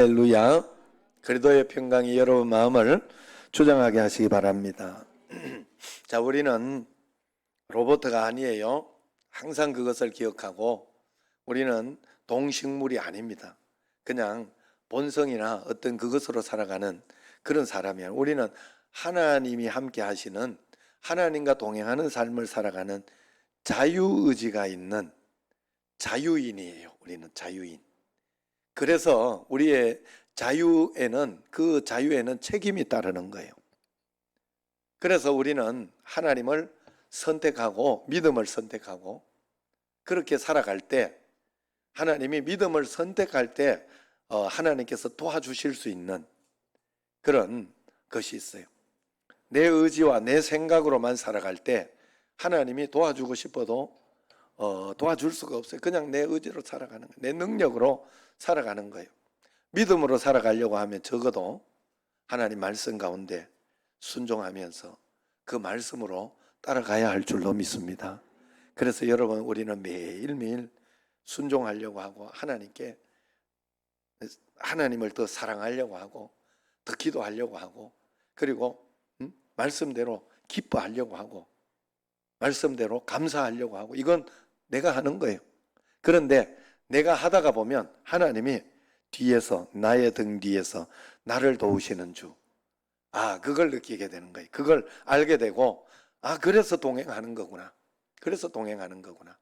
할렐루야. 그리스도의 평강이 여러분 마음을 주장하게 하시기 바랍니다. 자, 우리는 로봇가 아니에요. 항상 그것을 기억하고 우리는 동식물이 아닙니다. 그냥 본성이나 어떤 그것으로 살아가는 그런 사람이에요. 우리는 하나님이 함께 하시는, 하나님과 동행하는 삶을 살아가는 자유의지가 있는 자유인이에요. 우리는 자유인. 그래서 우리의 자유에는, 그 자유에는 책임이 따르는 거예요. 그래서 우리는 하나님을 선택하고 믿음을 선택하고 그렇게 살아갈 때, 하나님이 믿음을 선택할 때 하나님께서 도와주실 수 있는 그런 것이 있어요. 내 의지와 내 생각으로만 살아갈 때 하나님이 도와주고 싶어도 도와줄 수가 없어요. 그냥 내 의지로 살아가는 거예요. 내 능력으로 살아가는 거예요. 믿음으로 살아가려고 하면 적어도 하나님 말씀 가운데 순종하면서 그 말씀으로 따라가야 할 줄로 믿습니다. 그래서 여러분, 우리는 매일매일 순종하려고 하고 하나님께, 하나님을 더 사랑하려고 하고 더 기도하려고 하고, 그리고 말씀대로 기뻐하려고 하고 말씀대로 감사하려고 하고, 이건 내가 하는 거예요. 그런데 내가 하다가 보면 하나님이 뒤에서, 나의 등 뒤에서 나를 도우시는 주, 그걸 느끼게 되는 거예요. 그걸 알게 되고, 그래서 동행하는 거구나. 그래서 동행하는 거구나.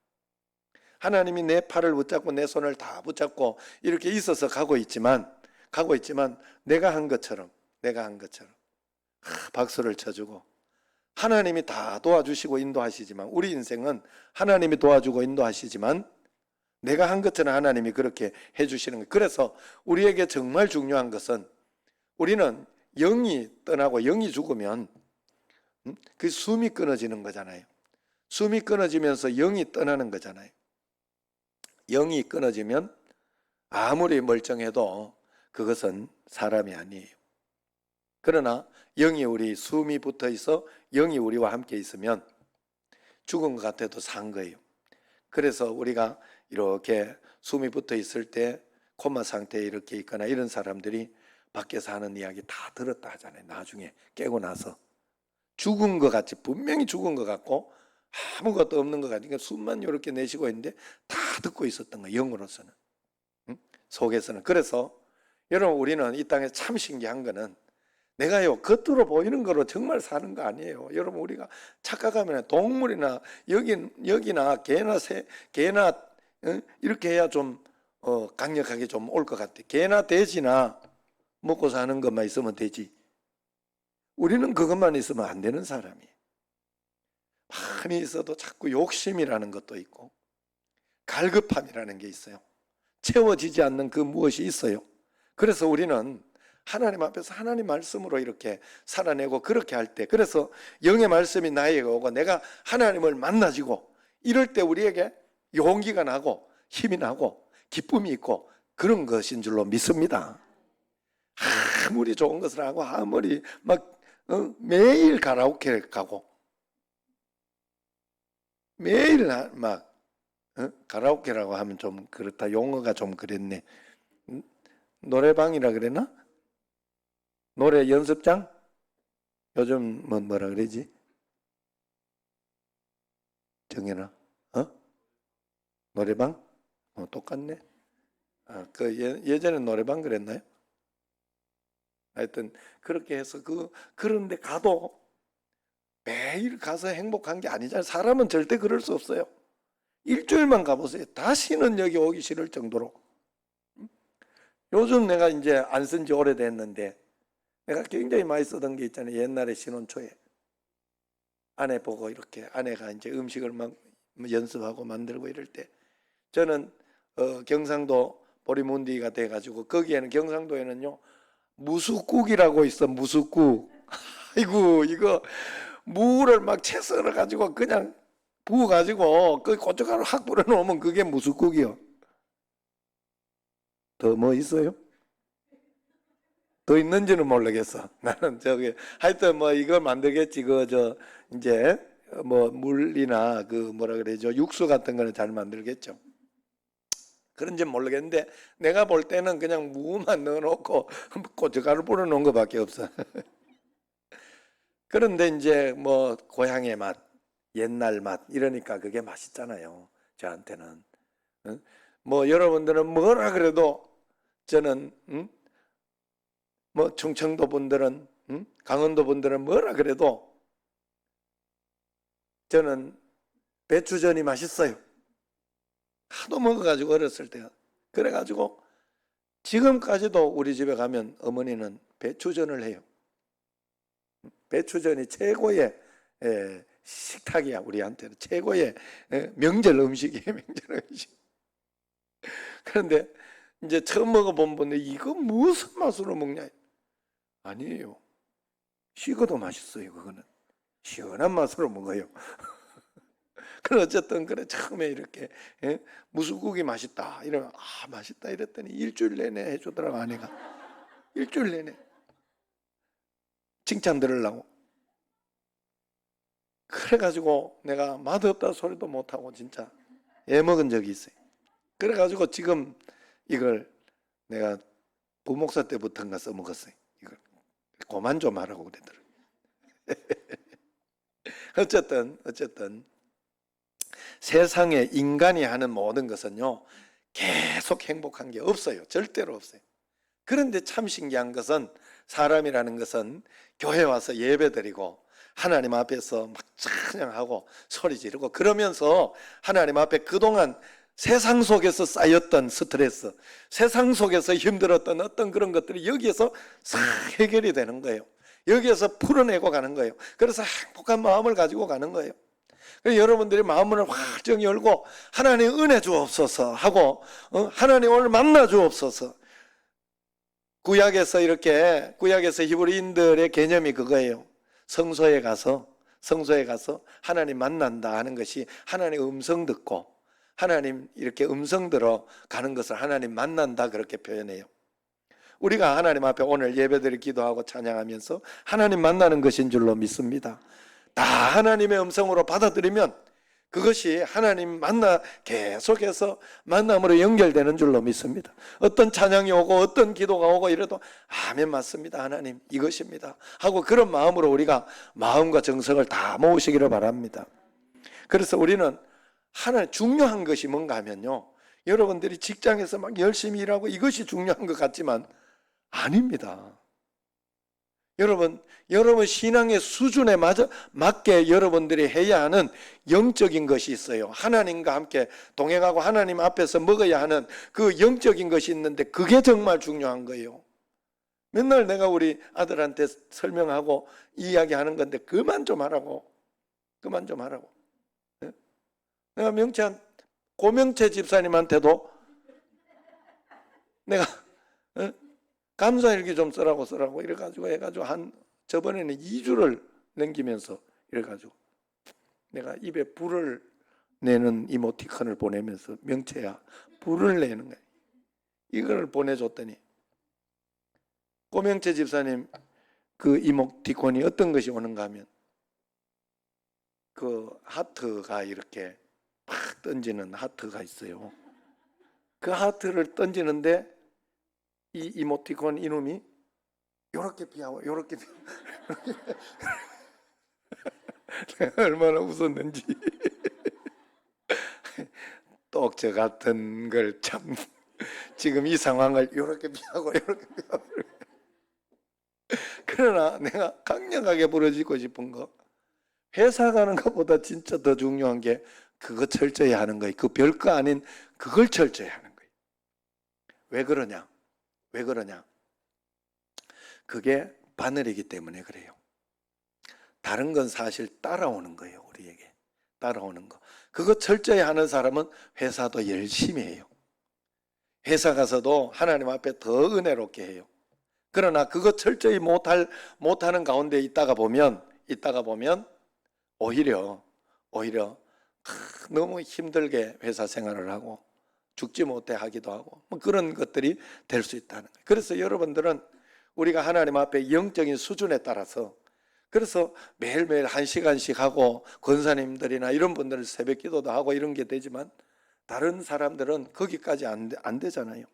하나님이 내 팔을 붙잡고 내 손을 다 붙잡고 이렇게 있어서 가고 있지만 내가 한 것처럼 박수를 쳐주고, 하나님이 다 도와주시고 인도하시지만, 우리 인생은 하나님이 도와주고 인도하시지만 내가 한 것처럼 하나님이 그렇게 해주시는 거예요. 그래서 우리에게 정말 중요한 것은, 우리는 영이 떠나고 영이 죽으면 그 숨이 끊어지는 거잖아요. 숨이 끊어지면서 영이 떠나는 거잖아요. 영이 끊어지면 아무리 멀쩡해도 그것은 사람이 아니에요. 그러나 영이, 우리 숨이 붙어 있어 영이 우리와 함께 있으면 죽은 것 같아도 산 거예요. 그래서 우리가 이렇게 숨이 붙어 있을 때 코마 상태에 이렇게 있거나 이런 사람들이 밖에서 하는 이야기 다 들었다 하잖아요. 나중에 깨고 나서 죽은 것 같이, 분명히 죽은 것 같고 아무것도 없는 것 같으니까 숨만 이렇게 내쉬고 있는데 다 듣고 있었던 거예요. 영으로서는, 속에서는. 그래서 여러분, 우리는 이 땅에 참 신기한 거는, 내가요 겉으로 보이는 거로 정말 사는 거 아니에요. 여러분, 우리가 착각하면 동물이나 여기나 개나 이렇게 해야 좀 강력하게 좀 올 것 같아. 개나 돼지나 먹고 사는 것만 있으면 되지. 우리는 그것만 있으면 안 되는 사람이에요. 많이 있어도 자꾸 욕심이라는 것도 있고 갈급함이라는 게 있어요. 채워지지 않는 그 무엇이 있어요. 그래서 우리는 하나님 앞에서 하나님 말씀으로 이렇게 살아내고 그렇게 할 때, 그래서 영의 말씀이 나에게 오고 내가 하나님을 만나지고 이럴 때 우리에게 용기가 나고 힘이 나고 기쁨이 있고 그런 것인 줄로 믿습니다. 아무리 좋은 것을 하고 아무리 막 매일 가라오케를 가고 매일 막 가라오케라고 하면 좀 그렇다, 용어가 좀 그랬네. 노래방이라 그랬나? 노래 연습장? 요즘 뭐라 그러지? 정연아, 노래방? 똑같네. 예전에 노래방 그랬나요? 하여튼 그렇게 해서 그런데 가도 매일 가서 행복한 게 아니잖아요. 사람은 절대 그럴 수 없어요. 일주일만 가보세요. 다시는 여기 오기 싫을 정도로. 요즘 내가 이제 안 쓴 지 오래됐는데 내가 굉장히 많이 쓰던 게 있잖아요. 옛날에 신혼 초에 아내 보고 이렇게, 아내가 이제 음식을 막 연습하고 만들고 이럴 때 저는 경상도 보리문디가 돼가지고, 거기에는, 경상도에는요 무숫국이라고 있어. 무숫국. 아이고, 이거 무를 막 채 썰어 가지고 그냥 부어 가지고 그 고춧가루 확 뿌려 놓으면 그게 무숫국이요. 더 뭐 있어요? 더 있는지는 모르겠어. 나는 하여튼 뭐 이걸 만들겠지. 이제 뭐 물이나 뭐라 그러죠, 육수 같은 거는 잘 만들겠죠. 그런지 모르겠는데 내가 볼 때는 그냥 무만 넣어놓고 고춧가루 뿌려놓은 것밖에 없어. 그런데 이제 뭐 고향의 맛, 옛날 맛 이러니까 그게 맛있잖아요. 저한테는. 응? 뭐 여러분들은 뭐라 그래도 저는 뭐 충청도 분들은 강원도 분들은 뭐라 그래도 저는 배추전이 맛있어요. 하도 먹어가지고 어렸을 때. 그래가지고 지금까지도 우리 집에 가면 어머니는 배추전을 해요. 배추전이 최고의 식탁이야. 우리한테는 최고의 명절 음식이에요. 명절 음식. 그런데 이제 처음 먹어본 분들 이거 무슨 맛으로 먹냐? 아니에요. 식어도 맛있어요. 그거는 시원한 맛으로 먹어요. 그래 어쨌든 그래 처음에 이렇게 무수국이 맛있다 이러면 맛있다 이랬더니 일주일 내내 해주더라고 아내가. 일주일 내내 칭찬 들으려고. 그래가지고 내가 맛없다 소리도 못하고 진짜 애먹은 적이 있어요. 그래가지고 지금 이걸 내가 부목사 때부터인가 써먹었어요. 이걸 그만 좀 하라고 그러더라고요. 어쨌든 세상에 인간이 하는 모든 것은요 계속 행복한 게 없어요. 절대로 없어요. 그런데 참 신기한 것은 사람이라는 것은 교회 와서 예배드리고 하나님 앞에서 막 찬양하고 소리 지르고 그러면서 하나님 앞에 그동안 세상 속에서 쌓였던 스트레스, 세상 속에서 힘들었던 어떤 그런 것들이 여기에서 싹 해결이 되는 거예요. 여기에서 풀어내고 가는 거예요. 그래서 행복한 마음을 가지고 가는 거예요. 여러분들이 마음을 활짝 열고 하나님 은혜 주옵소서 하고 하나님 오늘 만나 주옵소서. 구약에서 히브리인들의 개념이 그거예요. 성소에 가서 하나님 만난다 하는 것이 하나님 음성 듣고 하나님 이렇게 음성 들어 가는 것을 하나님 만난다 그렇게 표현해요. 우리가 하나님 앞에 오늘 예배드리 기도하고 찬양하면서 하나님 만나는 것인 줄로 믿습니다. 다 하나님의 음성으로 받아들이면 그것이 하나님 계속해서 만남으로 연결되는 줄로 믿습니다. 어떤 찬양이 오고 어떤 기도가 오고 이래도 아멘 맞습니다 하나님 이것입니다 하고 그런 마음으로 우리가 마음과 정성을 다 모으시기를 바랍니다. 그래서 우리는 하나 중요한 것이 뭔가 하면요 여러분들이 직장에서 막 열심히 일하고 이것이 중요한 것 같지만 아닙니다. 여러분 신앙의 수준에 맞게 여러분들이 해야 하는 영적인 것이 있어요. 하나님과 함께 동행하고 하나님 앞에서 먹어야 하는 그 영적인 것이 있는데 그게 정말 중요한 거예요. 맨날 내가 우리 아들한테 설명하고 이야기하는 건데 그만 좀 하라고. 내가 고명채 집사님한테도 내가 감사일기 좀 쓰라고 이래가지고 저번에는 2주를 넘기면서 이래가지고 내가 입에 불을 내는 이모티콘을 보내면서 명채야 불을 내는 거야. 이걸 보내줬더니 고명채 집사님 그 이모티콘이 어떤 것이 오는가 하면 그 하트가 이렇게 팍 던지는 하트가 있어요. 그 하트를 던지는데 이 이모티콘 이놈이 요렇게 피하고 요렇게 내가 얼마나 웃었는지 똑저 같은 걸 참 지금 이 상황을 요렇게 피하고 그러나 내가 강력하게 부러지고 싶은 거 회사 가는 것보다 진짜 더 중요한 게 그거 철저히 하는 거예요. 그 별거 아닌 그걸 철저히 하는 거예요. 왜 그러냐? 그게 바늘이기 때문에 그래요. 다른 건 사실 따라오는 거예요. 우리에게 따라오는 거. 그거 철저히 하는 사람은 회사도 열심히 해요. 회사 가서도 하나님 앞에 더 은혜롭게 해요. 그러나 그거 철저히 못하는 가운데 있다가 보면 오히려 너무 힘들게 회사 생활을 하고 죽지 못해 하기도 하고 뭐 그런 것들이 될 수 있다는 거예요. 그래서 여러분들은 우리가 하나님 앞에 영적인 수준에 따라서 그래서 매일매일 1시간씩 하고 권사님들이나 이런 분들은 새벽 기도도 하고 이런 게 되지만 다른 사람들은 거기까지 안 되잖아요.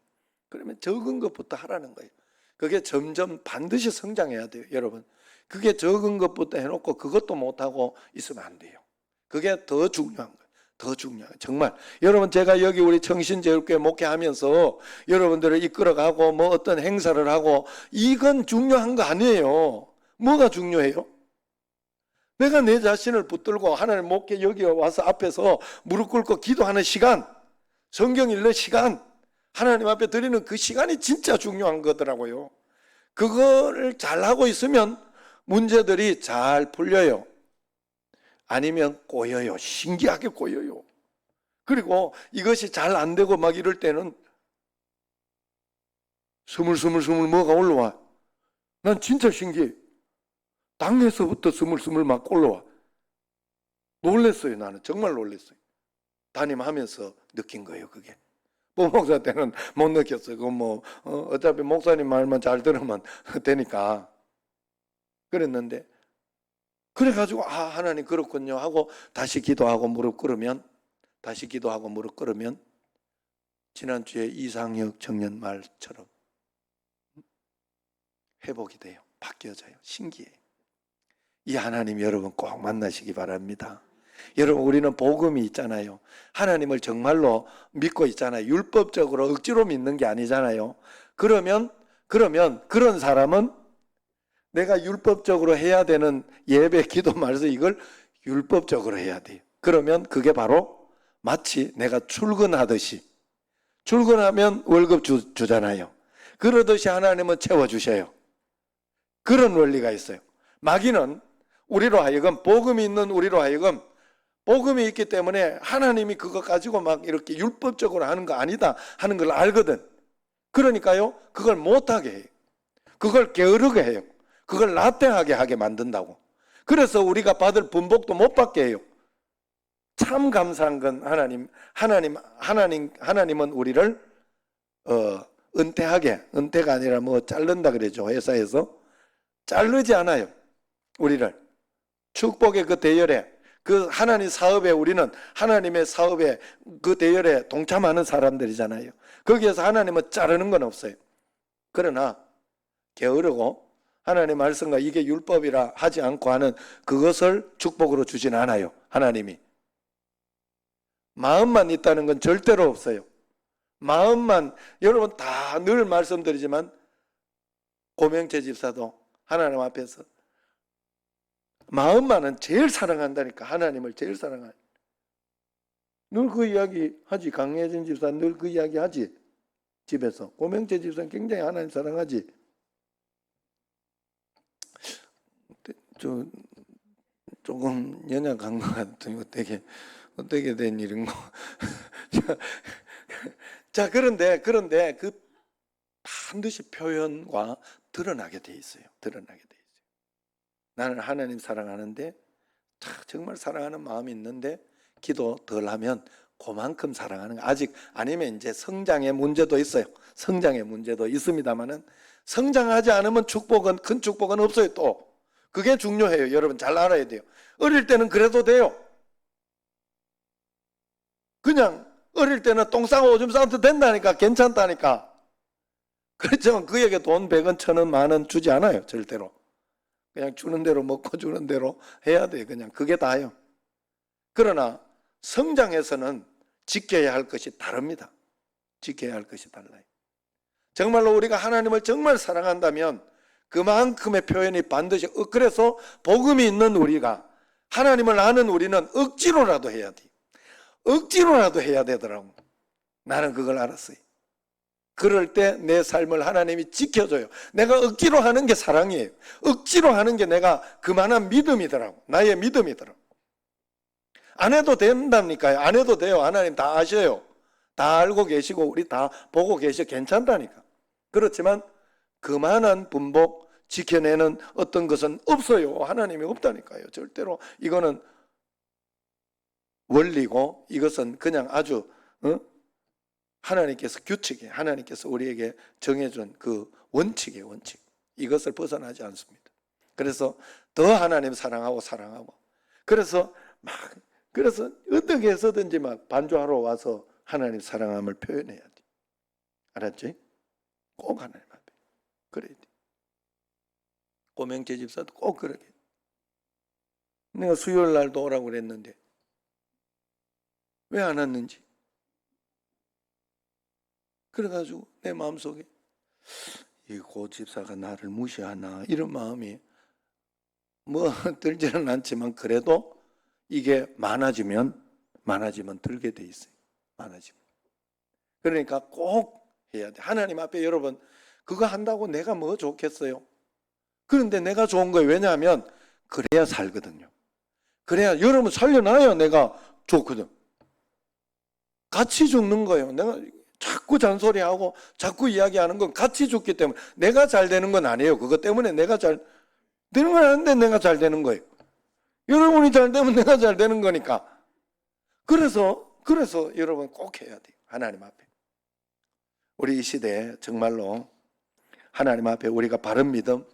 그러면 적은 것부터 하라는 거예요. 그게 점점 반드시 성장해야 돼요, 여러분. 그게 적은 것부터 해놓고 그것도 못하고 있으면 안 돼요. 그게 더 중요한 거예요. 더 중요해요. 정말 여러분, 제가 여기 우리 청신제일교회 목회하면서 여러분들을 이끌어가고 뭐 어떤 행사를 하고 이건 중요한 거 아니에요. 뭐가 중요해요? 내가 내 자신을 붙들고 하나님 목회 여기 와서 앞에서 무릎 꿇고 기도하는 시간, 성경 읽는 시간, 하나님 앞에 드리는 그 시간이 진짜 중요한 거더라고요. 그거를 잘하고 있으면 문제들이 잘 풀려요. 아니면 꼬여요. 신기하게 꼬여요. 그리고 이것이 잘 안 되고 막 이럴 때는 스물스물 뭐가 올라와. 난 진짜 신기해. 당에서부터 스물스물 막 올라와. 놀랬어요. 나는 정말 놀랬어요. 담임하면서 느낀 거예요. 그게. 목사 때는 못 느꼈어요. 그건 뭐 어차피 목사님 말만 잘 들으면 되니까 그랬는데, 그래가지고 하나님 그렇군요 하고 다시 기도하고 무릎 꿇으면, 지난주에 이상혁 청년 말처럼 회복이 돼요. 바뀌어져요. 신기해요. 이 하나님 여러분 꼭 만나시기 바랍니다. 여러분, 우리는 복음이 있잖아요. 하나님을 정말로 믿고 있잖아요. 율법적으로 억지로 믿는 게 아니잖아요. 그러면 그런 사람은 내가 율법적으로 해야 되는 예배, 기도, 말씀 이걸 율법적으로 해야 돼요. 그러면 그게 바로 마치 내가 출근하듯이, 출근하면 월급 주잖아요. 그러듯이 하나님은 채워주셔요. 그런 원리가 있어요. 마귀는 우리로 하여금, 복음이 있는 우리로 하여금, 복음이 있기 때문에 하나님이 그거 가지고 막 이렇게 율법적으로 하는 거 아니다 하는 걸 알거든. 그러니까요, 그걸 못하게 해요. 그걸 게으르게 해요. 그걸 나태하게 하게 만든다고. 그래서 우리가 받을 분복도 못 받게 해요. 참 감사한 건 하나님은 우리를 은퇴가 아니라 뭐 자른다 그러죠. 회사에서 자르지 않아요. 우리를 축복의 그 대열에, 그 하나님 사업에, 우리는 하나님의 사업에 그 대열에 동참하는 사람들이잖아요. 거기에서 하나님은 자르는 건 없어요. 그러나 게으르고 하나님 말씀과 이게 율법이라 하지 않고 하는 그것을 축복으로 주진 않아요. 하나님이 마음만 있다는 건 절대로 없어요. 마음만, 여러분 다 늘 말씀드리지만 고명재 집사도 하나님 앞에서 마음만은 제일 사랑한다니까. 하나님을 제일 사랑하는. 늘 그 이야기 하지. 강혜진 집사 늘 그 이야기 하지. 집에서. 고명재 집사는 굉장히 하나님 사랑하지. 조금 연약한 것 같아요. 어떻게 된 일인가. 자, 그런데 그 반드시 표현과 드러나게 돼 있어요. 나는 하나님 사랑하는데, 정말 사랑하는 마음이 있는데 기도 덜 하면 그만큼 사랑하는 거. 아직 아니면 이제 성장의 문제도 있어요. 성장의 문제도 있습니다만은 성장하지 않으면 큰 축복은 없어요. 또 그게 중요해요. 여러분 잘 알아야 돼요. 어릴 때는 그래도 돼요. 그냥 어릴 때는 똥 싸고 오줌 싸도 된다니까. 괜찮다니까. 그렇지만 그에게 돈 100원, 1000원, 만원 주지 않아요. 절대로. 그냥 주는 대로 먹고 주는 대로 해야 돼요. 그냥 그게 다예요. 그러나 성장에서는 지켜야 할 것이 다릅니다. 지켜야 할 것이 달라요. 정말로 우리가 하나님을 정말 사랑한다면 그만큼의 표현이 반드시, 그래서 복음이 있는 우리가, 하나님을 아는 우리는 억지로라도 해야 돼요. 억지로라도 해야 되더라고. 나는 그걸 알았어요. 그럴 때 내 삶을 하나님이 지켜줘요. 내가 억지로 하는 게 사랑이에요. 억지로 하는 게 내가 그만한 믿음이더라고. 나의 믿음이더라고. 안 해도 된다니까요. 안 해도 돼요. 하나님 다 아셔요. 다 알고 계시고 우리 다 보고 계셔. 괜찮다니까. 그렇지만 그만한 분복 지켜내는 어떤 것은 없어요. 하나님이 없다니까요. 절대로. 이거는 원리고 이것은 그냥 아주 하나님께서 규칙이에요. 하나님께서 우리에게 정해준 그 원칙이에요. 원칙. 이것을 벗어나지 않습니다. 그래서 더 하나님 사랑하고 그래서 어떻게 해서든지 막 반주하러 와서 하나님 사랑함을 표현해야 돼. 알았지? 꼭 하나님 앞에 그래야 돼. 고명재 집사도 꼭 그러게. 내가 수요일 날도 오라고 그랬는데 왜 안 왔는지. 그래가지고 내 마음속에 이 고 집사가 나를 무시하나 이런 마음이 뭐 들지는 않지만 그래도 이게 많아지면 들게 돼 있어요. 많아지면. 그러니까 꼭 해야 돼. 하나님 앞에 여러분 그거 한다고 내가 뭐 좋겠어요? 그런데 내가 좋은 거예요. 왜냐하면 그래야 살거든요. 그래야 여러분 살려놔야 내가 좋거든. 같이 죽는 거예요. 내가 자꾸 잔소리하고 자꾸 이야기하는 건 같이 죽기 때문에 내가 잘 되는 건 아니에요. 그것 때문에 내가 잘 되는 건 아닌데 내가 잘 되는 거예요. 여러분이 잘 되면 내가 잘 되는 거니까. 그래서 여러분 꼭 해야 돼요. 하나님 앞에. 우리 이 시대에 정말로 하나님 앞에 우리가 바른 믿음,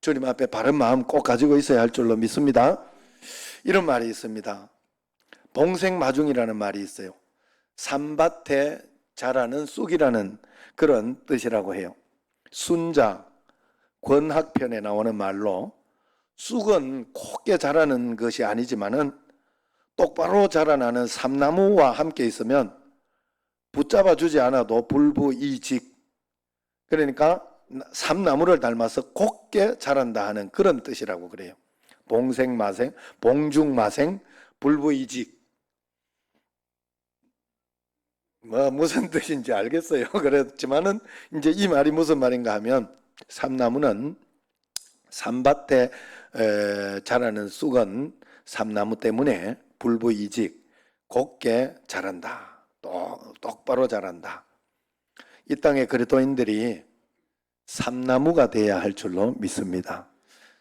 주님 앞에 바른 마음 꼭 가지고 있어야 할 줄로 믿습니다. 이런 말이 있습니다. 동생마중이라는 말이 있어요. 산밭에 자라는 쑥이라는 그런 뜻이라고 해요. 순자, 권학편에 나오는 말로 쑥은 곱게 자라는 것이 아니지만은 똑바로 자라나는 삼나무와 함께 있으면 붙잡아 주지 않아도 불부이직. 그러니까 삼나무를 닮아서 곱게 자란다 하는 그런 뜻이라고 그래요. 봉생마생, 봉중마생, 불부이직. 뭐 무슨 뜻인지 알겠어요. 그렇지만은 이제 이 말이 무슨 말인가 하면 삼나무는 산밭에 자라는 쑥은 삼나무 때문에 불부이직, 곱게 자란다. 똑바로 자란다. 이 땅의 그리스도인들이 삼나무가 되어야 할 줄로 믿습니다.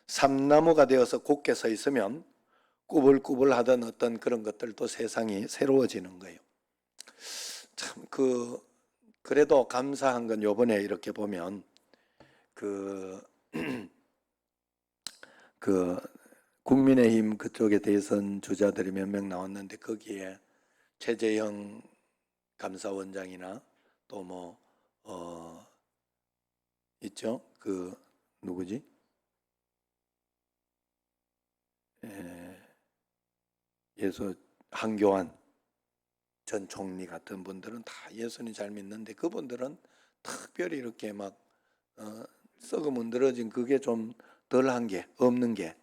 삼나무가 되어서 곧게 서 있으면 꾸불꾸불하던 어떤 그런 것들도 세상이 새로워지는 거예요. 참 그래도 감사한 건 요번에 이렇게 보면 그 국민의힘 그쪽에 대선 주자들이 몇 명 나왔는데 거기에 최재형 감사원장이나 또 뭐 있죠? 그 누구지? 예수 한교안 전 총리 같은 분들은 다 예수님 잘 믿는데 그분들은 특별히 이렇게 막 썩어 문드러진 그게 좀 덜한 게 없는 게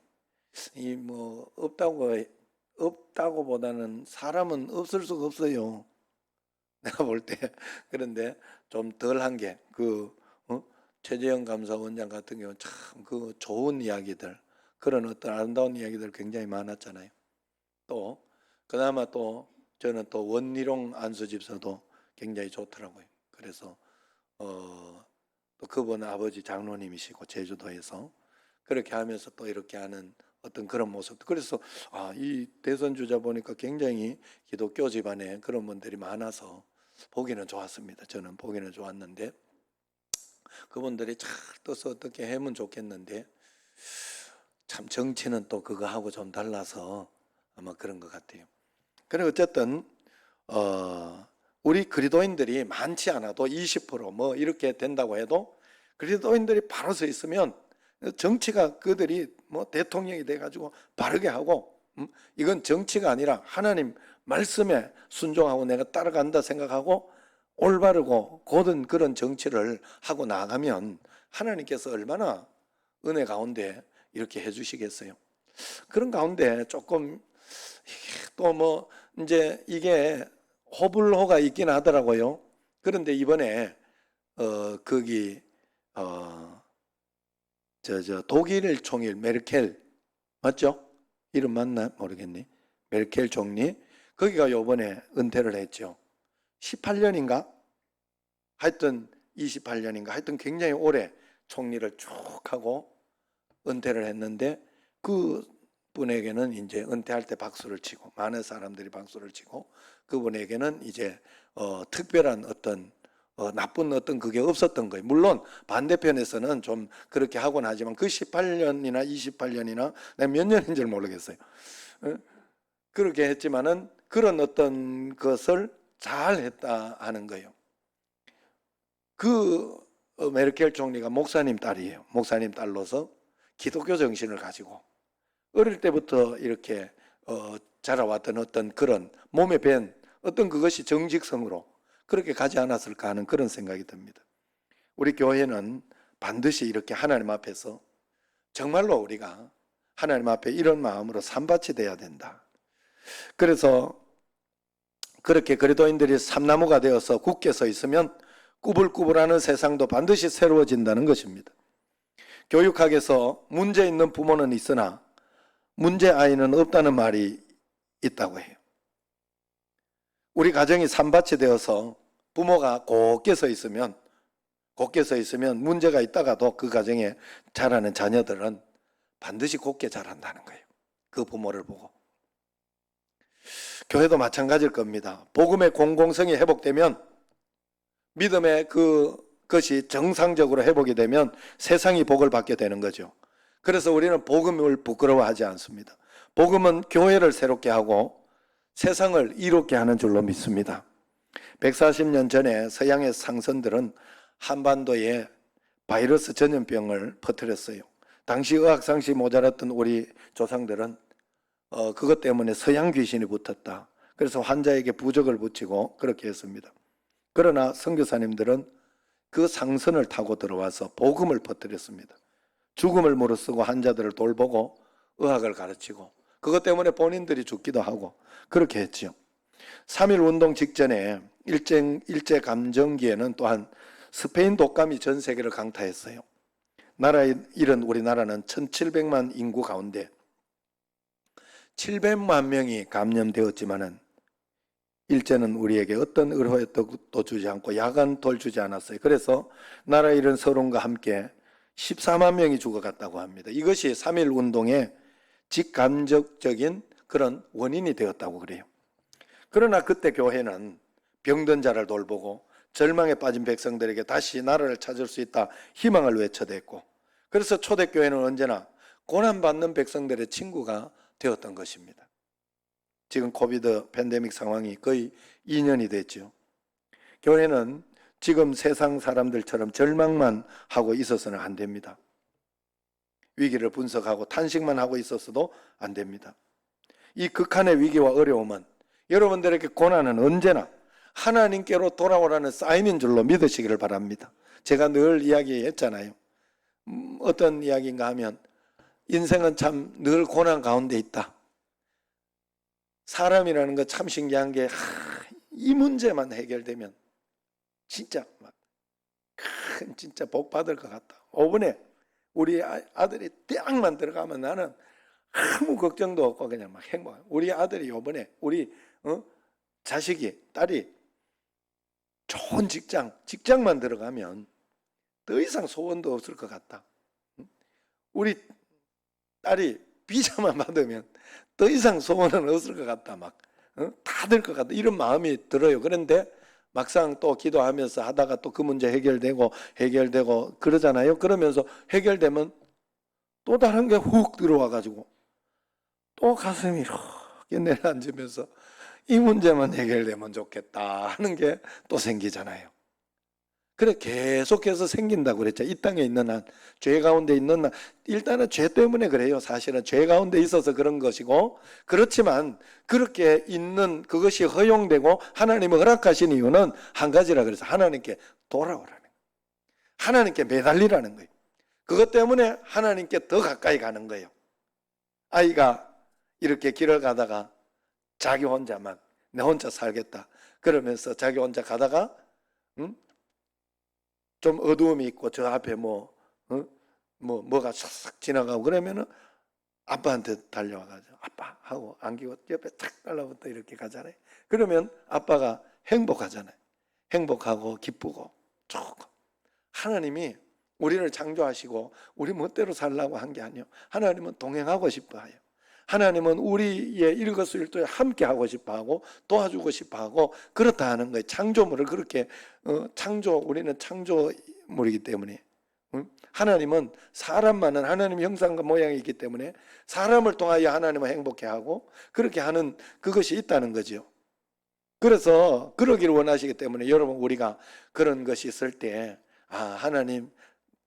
이 뭐 없다고보다는 사람은 없을 수가 없어요. 내가 볼 때 그런데 좀 덜한 게 최재형 감사원장 같은 경우 참 그 좋은 이야기들 그런 어떤 아름다운 이야기들 굉장히 많았잖아요. 또 그나마 또 저는 또 원희룡 안수집사도 굉장히 좋더라고요. 그래서 또 그분 아버지 장로님이시고 제주도에서 그렇게 하면서 또 이렇게 하는 어떤 그런 모습. 그래서 이 대선 주자 보니까 굉장히 기독교 집안에 그런 분들이 많아서 보기는 좋았습니다. 저는 보기는 좋았는데 그분들이 잘 떠서 어떻게 하면 좋겠는데 참 정치는 또 그거하고 좀 달라서 아마 그런 것 같아요. 그래 어쨌든 우리 그리스도인들이 많지 않아도 20% 이렇게 된다고 해도 그리스도인들이 바로 서 있으면 정치가 그들이 대통령이 돼가지고 바르게 하고 이건 정치가 아니라 하나님 말씀에 순종하고 내가 따라간다 생각하고 올바르고 곧은 그런 정치를 하고 나가면 하나님께서 얼마나 은혜 가운데 이렇게 해주시겠어요. 그런 가운데 조금 또 이제 이게 호불호가 있긴 하더라고요. 그런데 이번에 거기 독일 총리 메르켈 맞죠? 이름 맞나 모르겠네. 메르켈 총리 거기가 요번에 은퇴를 했죠. 18년인가? 하여튼 28년인가? 하여튼 굉장히 오래 총리를 쭉 하고 은퇴를 했는데 그 분에게는 이제 은퇴할 때 박수를 치고 많은 사람들이 박수를 치고 그분에게는 이제 특별한 어떤 나쁜 어떤 그게 없었던 거예요. 물론 반대편에서는 좀 그렇게 하곤 하지만 그 18년이나 28년이나 내가 몇 년인지 모르겠어요. 그렇게 했지만은 그런 어떤 것을 잘했다 하는 거예요. 그 메르켈 총리가 목사님 딸이에요. 목사님 딸로서 기독교 정신을 가지고 어릴 때부터 이렇게 자라왔던 어떤 그런 몸에 밴 어떤 그것이 정직성으로 그렇게 가지 않았을까 하는 그런 생각이 듭니다. 우리 교회는 반드시 이렇게 하나님 앞에서 정말로 우리가 하나님 앞에 이런 마음으로 산밭이 돼야 된다. 그래서 그렇게 그리스도인들이 삼나무가 되어서 굳게 서 있으면 꾸불꾸불하는 세상도 반드시 새로워진다는 것입니다. 교육학에서 문제 있는 부모는 있으나 문제 아이는 없다는 말이 있다고 해요. 우리 가정이 산밭이 되어서 부모가 곧게 서 있으면 문제가 있다가도 그 가정에 자라는 자녀들은 반드시 곧게 자란다는 거예요. 그 부모를 보고. 교회도 마찬가지일 겁니다. 복음의 공공성이 회복되면, 믿음의 그것이 정상적으로 회복이 되면 세상이 복을 받게 되는 거죠. 그래서 우리는 복음을 부끄러워하지 않습니다. 복음은 교회를 새롭게 하고 세상을 이롭게 하는 줄로 믿습니다. 140년 전에 서양의 상선들은 한반도에 바이러스 전염병을 퍼뜨렸어요. 당시 의학상식이 모자랐던 우리 조상들은 그것 때문에 서양 귀신이 붙었다. 그래서 환자에게 부적을 붙이고 그렇게 했습니다. 그러나 선교사님들은 그 상선을 타고 들어와서 복음을 퍼뜨렸습니다. 죽음을 무릅쓰고 환자들을 돌보고 의학을 가르치고 그것 때문에 본인들이 죽기도 하고 그렇게 했지요. 3.1 운동 직전에 일제감정기에는 또한 스페인 독감이 전 세계를 강타했어요. 이런 우리나라는 1700만 인구 가운데 700만 명이 감염되었지만은 일제는 우리에게 어떤 의료도 주지 않고 야간도 주지 않았어요. 그래서 나라 잃은 서론과 함께 14만 명이 죽어갔다고 합니다. 이것이 3.1 운동의 직간접적인 그런 원인이 되었다고 그래요. 그러나 그때 교회는 병든 자를 돌보고 절망에 빠진 백성들에게 다시 나라를 찾을 수 있다 희망을 외쳐댔고, 그래서 초대교회는 언제나 고난받는 백성들의 친구가 되었던 것입니다. 지금 코비드 팬데믹 상황이 거의 2년이 됐죠. 교회는 지금 세상 사람들처럼 절망만 하고 있어서는 안 됩니다. 위기를 분석하고 탄식만 하고 있어서도 안 됩니다. 이 극한의 위기와 어려움은 여러분들에게 고난은 언제나 하나님께로 돌아오라는 사인인 줄로 믿으시기를 바랍니다. 제가 늘 이야기했잖아요. 어떤 이야기인가 하면 인생은 참 늘 고난 가운데 있다. 사람이라는 거 참 신기한 게 이 문제만 해결되면 진짜 막 큰 진짜 복 받을 것 같다. 5분에 우리 아들이 대학만 들어가면 나는 아무 걱정도 없고 그냥 막 행복해. 우리 아들이 이번에 우리 자식이 딸이 좋은 직장만 들어가면 더 이상 소원도 없을 것 같다. 우리 딸이 비자만 받으면 더 이상 소원은 없을 것 같다. 막 다 될 것 같다. 이런 마음이 들어요. 그런데 막상 또 기도하면서 하다가 또 그 문제 해결되고 그러잖아요. 그러면서 해결되면 또 다른 게 훅 들어와 가지고 또 가슴이 이렇게 내려앉으면서 이 문제만 해결되면 좋겠다 하는 게 또 생기잖아요. 그래 계속해서 생긴다고 그랬죠. 이 땅에 있는 한, 죄 가운데 있는 한, 일단은 죄 때문에 그래요. 사실은 죄 가운데 있어서 그런 것이고, 그렇지만 그렇게 있는 그것이 허용되고 하나님이 허락하신 이유는 한 가지라 그래서 하나님께 돌아오라는 거예요. 하나님께 매달리라는 거예요. 그것 때문에 하나님께 더 가까이 가는 거예요. 아이가 이렇게 길을 가다가 자기 혼자만 내 혼자 살겠다 그러면서 자기 혼자 가다가 좀 어두움이 있고 저 앞에 뭐가 싹 지나가고 그러면은 아빠한테 달려와가지고 아빠 하고 안기고 옆에 탁 달라붙어 이렇게 가잖아요. 그러면 아빠가 행복하잖아요. 행복하고 기쁘고 좋고. 하나님이 우리를 창조하시고 우리 멋대로 살라고 한 게 아니에요. 하나님은 동행하고 싶어 해요. 하나님은 우리의 일거수일투에 함께 하고 싶어하고 도와주고 싶어하고 그렇다 하는 거예요. 창조물을 그렇게 우리는 창조물이기 때문에 하나님은 사람만은 하나님 형상과 모양이 있기 때문에 사람을 통하여 하나님을 행복해 하고 그렇게 하는 그것이 있다는 거죠. 그래서 그러기를 원하시기 때문에 여러분, 우리가 그런 것이 있을 때 하나님,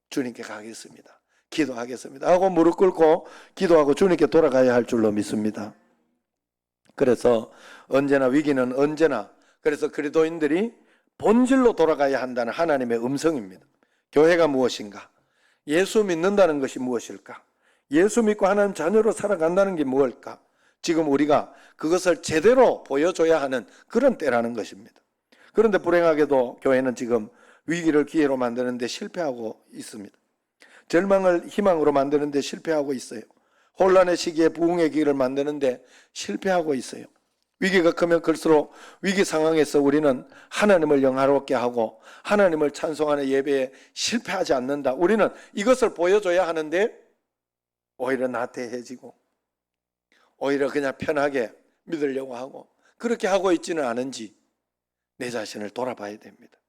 주님께 가겠습니다, 기도하겠습니다 하고 무릎 꿇고 기도하고 주님께 돌아가야 할 줄로 믿습니다. 그래서 언제나 위기는 언제나, 그래서 그리스도인들이 본질로 돌아가야 한다는 하나님의 음성입니다. 교회가 무엇인가? 예수 믿는다는 것이 무엇일까? 예수 믿고 하나님 자녀로 살아간다는 게 무엇일까? 지금 우리가 그것을 제대로 보여줘야 하는 그런 때라는 것입니다. 그런데 불행하게도 교회는 지금 위기를 기회로 만드는 데 실패하고 있습니다. 절망을 희망으로 만드는 데 실패하고 있어요. 혼란의 시기에 부흥의 기회를 만드는 데 실패하고 있어요. 위기가 크면 클수록 위기 상황에서 우리는 하나님을 영화롭게 하고 하나님을 찬송하는 예배에 실패하지 않는다, 우리는 이것을 보여줘야 하는데 오히려 나태해지고 오히려 그냥 편하게 믿으려고 하고, 그렇게 하고 있지는 않은지 내 자신을 돌아봐야 됩니다.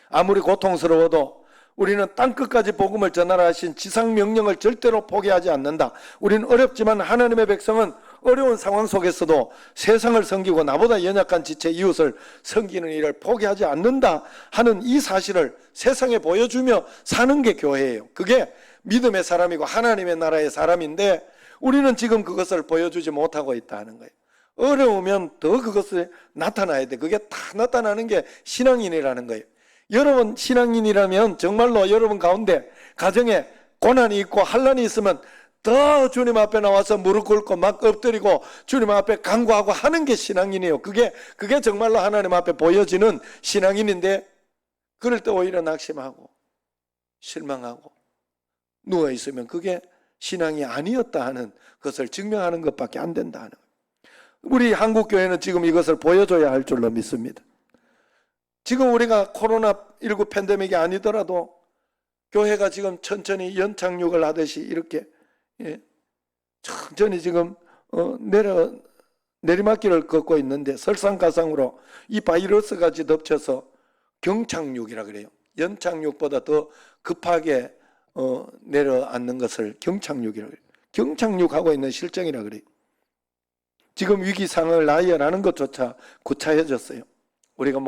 아무리 고통스러워도 우리는 땅끝까지 복음을 전하라 하신 지상 명령을 절대로 포기하지 않는다. 우리는 어렵지만 하나님의 백성은 어려운 상황 속에서도 세상을 섬기고 나보다 연약한 지체 이웃을 섬기는 일을 포기하지 않는다 하는 이 사실을 세상에 보여주며 사는 게 교회예요. 그게 믿음의 사람이고 하나님의 나라의 사람인데 우리는 지금 그것을 보여주지 못하고 있다는 거예요. 어려우면 더 그것을 나타나야 돼. 그게 다 나타나는 게 신앙인이라는 거예요. 여러분 신앙인이라면 정말로 여러분 가운데 가정에 고난이 있고 환난이 있으면 더 주님 앞에 나와서 무릎 꿇고 막 엎드리고 주님 앞에 간구하고 하는 게 신앙인이에요. 그게 정말로 하나님 앞에 보여지는 신앙인인데, 그럴 때 오히려 낙심하고 실망하고 누워 있으면 그게 신앙이 아니었다 하는 것을 증명하는 것밖에 안 된다 하는 거예요. 우리 한국교회는 지금 이것을 보여줘야 할 줄로 믿습니다. 지금 우리가 코로나19 팬데믹이 아니더라도 교회가 지금 천천히 연착륙을 하듯이 이렇게 천천히 지금 내리막길을 걷고 있는데, 설상가상으로 이 바이러스까지 덮쳐서 경착륙이라 그래요. 연착륙보다 더 급하게 내려앉는 것을 경착륙이라고 해요. 경착륙하고 있는 실정이라 그래요. 지금 위기 상황을 나열하는 것조차 구차해졌어요. 우리가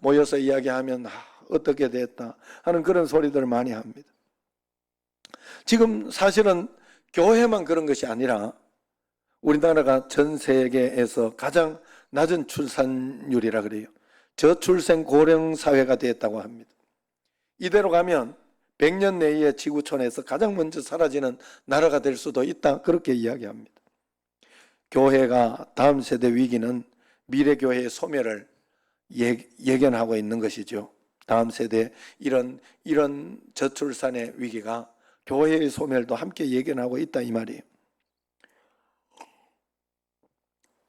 모여서 이야기하면 어떻게 됐다 하는 그런 소리들을 많이 합니다. 지금 사실은 교회만 그런 것이 아니라 우리나라가 전 세계에서 가장 낮은 출산율이라 그래요. 저출생 고령 사회가 됐다고 합니다. 이대로 가면 100년 내에 지구촌에서 가장 먼저 사라지는 나라가 될 수도 있다, 그렇게 이야기합니다. 교회가 다음 세대 위기는 미래 교회의 소멸을 예견하고 있는 것이죠. 다음 세대 이런 저출산의 위기가 교회의 소멸도 함께 예견하고 있다, 이 말이에요.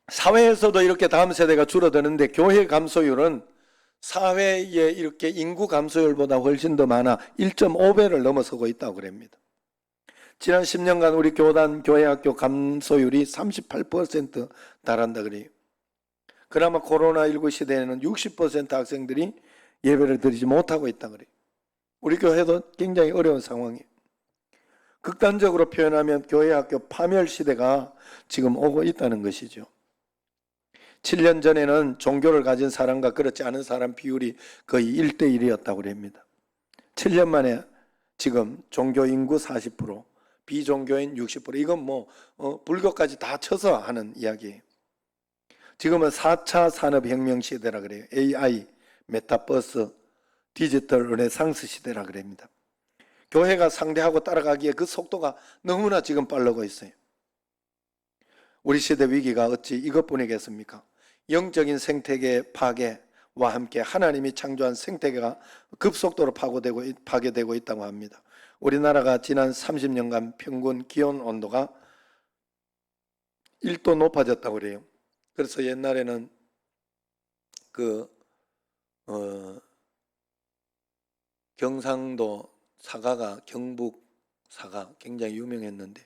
사회에서도 이렇게 다음 세대가 줄어드는데 교회 감소율은 사회의 이렇게 인구 감소율보다 훨씬 더 많아 1.5배를 넘어서고 있다고 그럽니다. 지난 10년간 우리 교단 교회학교 감소율이 38% 달한다 그래요. 그나마 코로나19 시대에는 60% 학생들이 예배를 드리지 못하고 있다 그래요. 우리 교회도 굉장히 어려운 상황이에요. 극단적으로 표현하면 교회학교 파멸 시대가 지금 오고 있다는 것이죠. 7년 전에는 종교를 가진 사람과 그렇지 않은 사람 비율이 거의 1대1이었다고 합니다. 7년 만에 지금 종교 인구 40%, 비종교인 60%, 이건 불교까지 다 쳐서 하는 이야기예요. 지금은 4차 산업혁명 시대라 그래요. AI, 메타버스, 디지털 르네상스 시대라 그럽니다. 교회가 상대하고 따라가기에 그 속도가 너무나 지금 빠르고 있어요. 우리 시대 위기가 어찌 이것뿐이겠습니까? 영적인 생태계 파괴와 함께 하나님이 창조한 생태계가 급속도로 파괴되고 있다고 합니다. 우리나라가 지난 30년간 평균 기온 온도가 1도 높아졌다고 그래요. 그래서 옛날에는 경상도 사과가, 경북 사과 굉장히 유명했는데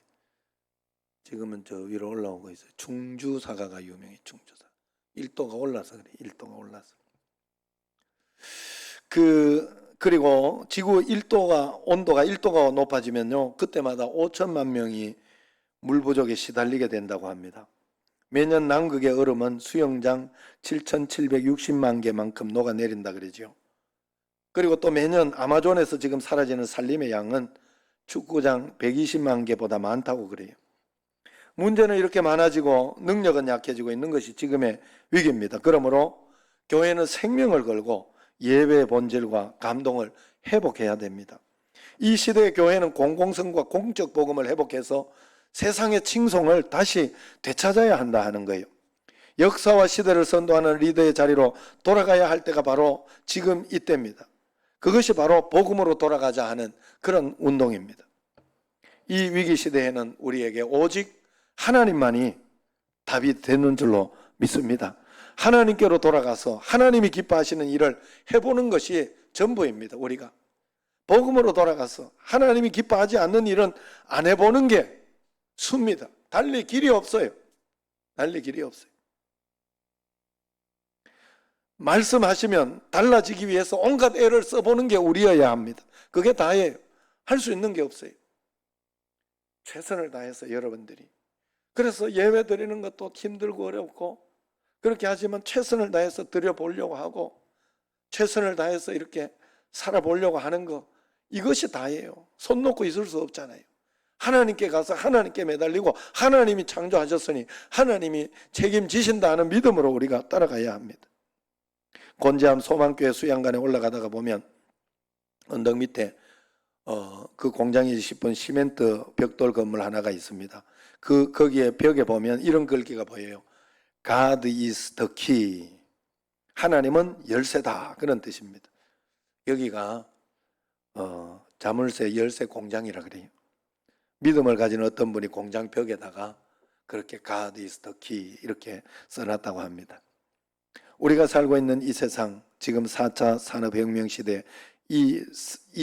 지금은 저 위로 올라오고 있어요. 충주 사과가 유명해. 충주 사과 1도가 올라서 그래. 1도가 올라서. 그리고 지구 온도가 1도가 높아지면요, 그때마다 5천만 명이 물 부족에 시달리게 된다고 합니다. 매년 남극의 얼음은 수영장 7,760만 개만큼 녹아내린다 그러죠. 그리고 또 매년 아마존에서 지금 사라지는 산림의 양은 축구장 120만 개보다 많다고 그래요. 문제는 이렇게 많아지고 능력은 약해지고 있는 것이 지금의 위기입니다. 그러므로 교회는 생명을 걸고 예배의 본질과 감동을 회복해야 됩니다. 이 시대의 교회는 공공성과 공적 복음을 회복해서 세상의 칭송을 다시 되찾아야 한다 하는 거예요. 역사와 시대를 선도하는 리더의 자리로 돌아가야 할 때가 바로 지금 이때입니다. 그것이 바로 복음으로 돌아가자 하는 그런 운동입니다. 이 위기 시대에는 우리에게 오직 하나님만이 답이 되는 줄로 믿습니다. 하나님께로 돌아가서 하나님이 기뻐하시는 일을 해보는 것이 전부입니다. 우리가 복음으로 돌아가서 하나님이 기뻐하지 않는 일은 안 해보는 게 수입니다. 달리 길이 없어요. 달리 길이 없어요. 말씀하시면 달라지기 위해서 온갖 애를 써보는 게 우리여야 합니다. 그게 다예요. 할 수 있는 게 없어요. 최선을 다해서 여러분들이. 그래서 예배 드리는 것도 힘들고 어렵고 그렇게 하지만 최선을 다해서 드려보려고 하고 최선을 다해서 이렇게 살아보려고 하는 거, 이것이 다예요. 손 놓고 있을 수 없잖아요. 하나님께 가서 하나님께 매달리고 하나님이 창조하셨으니 하나님이 책임지신다는 믿음으로 우리가 따라가야 합니다. 곤지암 소망교회 수양관에 올라가다가 보면 언덕 밑에 그 공장이 싶은 시멘트 벽돌 건물 하나가 있습니다. 거기에 벽에 보면 이런 글귀가 보여요. God is the key. 하나님은 열쇠다, 그런 뜻입니다. 여기가 자물쇠 열쇠 공장이라 그래요. 믿음을 가진 어떤 분이 공장 벽에다가 그렇게 God is the key 이렇게 써놨다고 합니다. 우리가 살고 있는 이 세상, 지금 4차 산업혁명 시대, 이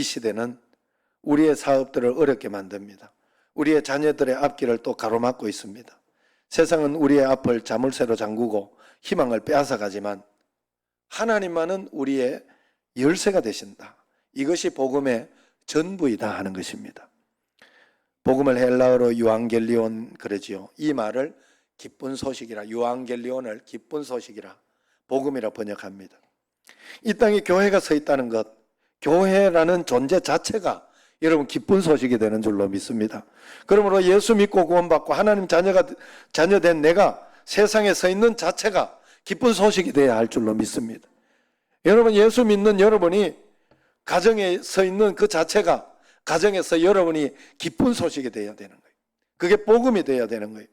시대는 우리의 사업들을 어렵게 만듭니다. 우리의 자녀들의 앞길을 또 가로막고 있습니다. 세상은 우리의 앞을 자물쇠로 잠그고 희망을 빼앗아가지만 하나님만은 우리의 열쇠가 되신다. 이것이 복음의 전부이다 하는 것입니다. 복음을 헬라어로 유앙겔리온 그러지요. 이 말을 기쁜 소식이라, 유앙겔리온을 기쁜 소식이라, 복음이라 번역합니다. 이 땅에 교회가 서 있다는 것, 교회라는 존재 자체가 여러분 기쁜 소식이 되는 줄로 믿습니다. 그러므로 예수 믿고 구원받고 하나님 자녀된 내가 세상에 서 있는 자체가 기쁜 소식이 되어야 할 줄로 믿습니다. 여러분, 예수 믿는 여러분이 가정에 서 있는 그 자체가 가정에서 여러분이 기쁜 소식이 되어야 되는 거예요. 그게 복음이 되어야 되는 거예요.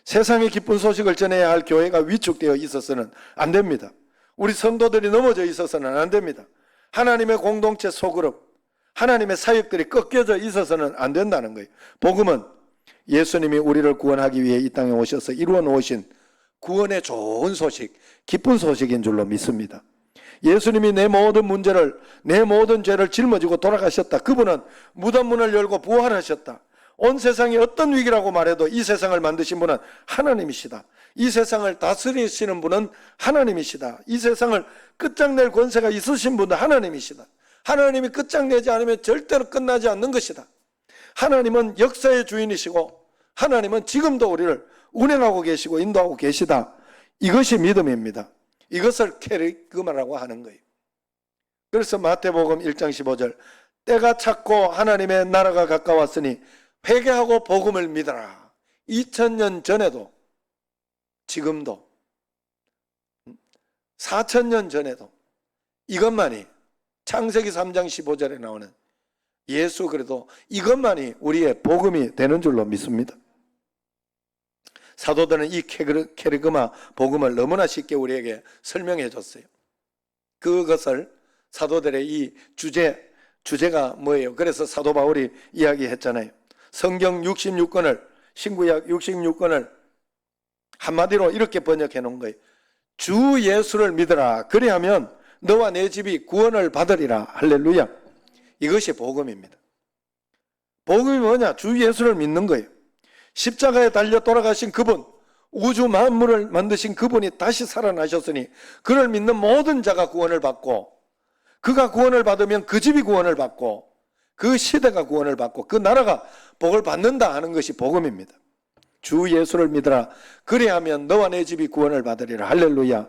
세상에 기쁜 소식을 전해야 할 교회가 위축되어 있어서는 안 됩니다. 우리 성도들이 넘어져 있어서는 안 됩니다. 하나님의 공동체 소그룹, 하나님의 사역들이 꺾여져 있어서는 안 된다는 거예요. 복음은 예수님이 우리를 구원하기 위해 이 땅에 오셔서 이루어 놓으신 구원의 좋은 소식, 기쁜 소식인 줄로 믿습니다. 예수님이 내 모든 문제를, 내 모든 죄를 짊어지고 돌아가셨다. 그분은 무덤문을 열고 부활하셨다. 온 세상이 어떤 위기라고 말해도 이 세상을 만드신 분은 하나님이시다. 이 세상을 다스리시는 분은 하나님이시다. 이 세상을 끝장낼 권세가 있으신 분은 하나님이시다. 하나님이 끝장내지 않으면 절대로 끝나지 않는 것이다. 하나님은 역사의 주인이시고 하나님은 지금도 우리를 운행하고 계시고 인도하고 계시다. 이것이 믿음입니다. 이것을 케리그마라고 하는 거예요. 그래서 마태복음 1장 15절, 때가 찼고 하나님의 나라가 가까웠으니 회개하고 복음을 믿어라. 2000년 전에도 지금도 4000년 전에도 이것만이, 창세기 3장 15절에 나오는 예수 그래도 이것만이 우리의 복음이 되는 줄로 믿습니다. 사도들은 이 케리그마 복음을 너무나 쉽게 우리에게 설명해 줬어요. 그것을 사도들의 이 주제가 뭐예요? 그래서 사도 바울이 이야기했잖아요. 성경 66권을, 신구약 66권을 한마디로 이렇게 번역해 놓은 거예요. 주 예수를 믿으라. 그리하면 너와 내 집이 구원을 받으리라. 할렐루야. 이것이 복음입니다. 복음이 뭐냐? 주 예수를 믿는 거예요. 십자가에 달려 돌아가신 그분, 우주 만물을 만드신 그분이 다시 살아나셨으니 그를 믿는 모든 자가 구원을 받고, 그가 구원을 받으면 그 집이 구원을 받고 그 시대가 구원을 받고 그 나라가 복을 받는다 하는 것이 복음입니다. 주 예수를 믿어라. 그리하면 너와 내 집이 구원을 받으리라. 할렐루야.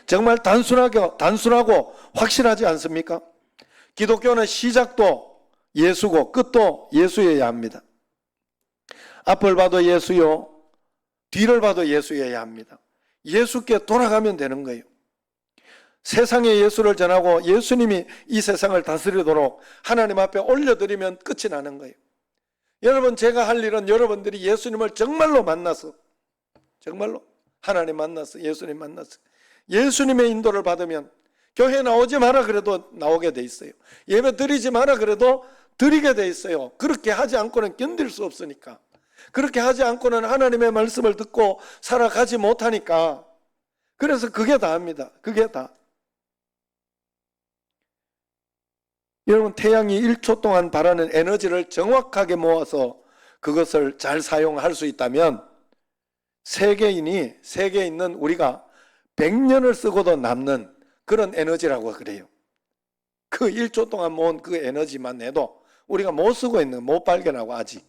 정말 단순하고 확실하지 않습니까? 기독교는 시작도 예수고 끝도 예수여야 합니다. 앞을 봐도 예수요, 뒤를 봐도 예수여야 합니다. 예수께 돌아가면 되는 거예요. 세상에 예수를 전하고 예수님이 이 세상을 다스리도록 하나님 앞에 올려드리면 끝이 나는 거예요. 여러분, 제가 할 일은 여러분들이 예수님을 정말로 만나서, 정말로 하나님 만나서, 예수님 만나서 예수님의 인도를 받으면 교회 나오지 마라 그래도 나오게 돼 있어요. 예배 드리지 마라 그래도 드리게 돼 있어요. 그렇게 하지 않고는 견딜 수 없으니까. 그렇게 하지 않고는 하나님의 말씀을 듣고 살아가지 못하니까. 그래서 그게 다입니다. 그게 다. 여러분, 태양이 1초 동안 발하는 에너지를 정확하게 모아서 그것을 잘 사용할 수 있다면 세계에 있는 우리가 100년을 쓰고도 남는 그런 에너지라고 그래요. 그 1초 동안 모은 그 에너지만 해도 우리가 못 쓰고 있는, 못 발견하고 아직.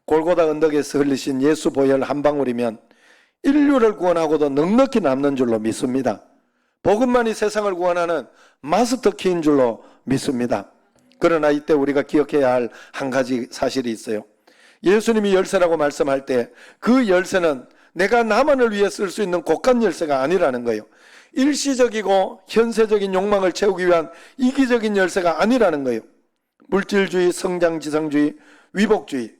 골고다 언덕에서 흘리신 예수 보혈 한 방울이면 인류를 구원하고도 넉넉히 남는 줄로 믿습니다. 복음만이 세상을 구원하는 마스터키인 줄로 믿습니다. 그러나 이때 우리가 기억해야 할 한 가지 사실이 있어요. 예수님이 열쇠라고 말씀할 때 그 열쇠는 내가 나만을 위해 쓸 수 있는 고간 열쇠가 아니라는 거예요. 일시적이고 현세적인 욕망을 채우기 위한 이기적인 열쇠가 아니라는 거예요. 물질주의, 성장지상주의, 위복주의,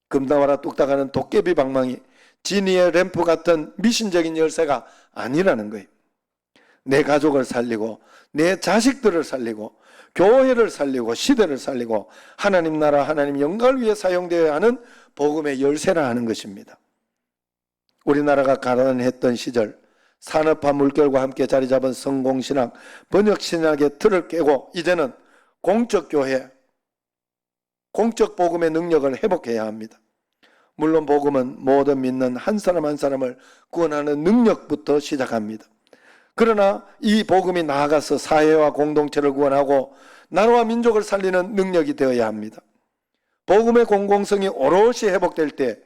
금나와라 뚝딱하는 도깨비 방망이, 지니의 램프 같은 미신적인 열쇠가 아니라는 거예요. 내 가족을 살리고 내 자식들을 살리고 교회를 살리고 시대를 살리고 하나님 나라, 하나님 영광을 위해 사용되어야 하는 복음의 열쇠라 하는 것입니다. 우리나라가 가난했던 시절 산업화 물결과 함께 자리 잡은 성공신학, 번역신학의 틀을 깨고 이제는 공적교회, 공적 복음의 능력을 회복해야 합니다. 물론 복음은 모든 믿는 한 사람 한 사람을 구원하는 능력부터 시작합니다. 그러나 이 복음이 나아가서 사회와 공동체를 구원하고 나라와 민족을 살리는 능력이 되어야 합니다. 복음의 공공성이 오롯이 회복될 때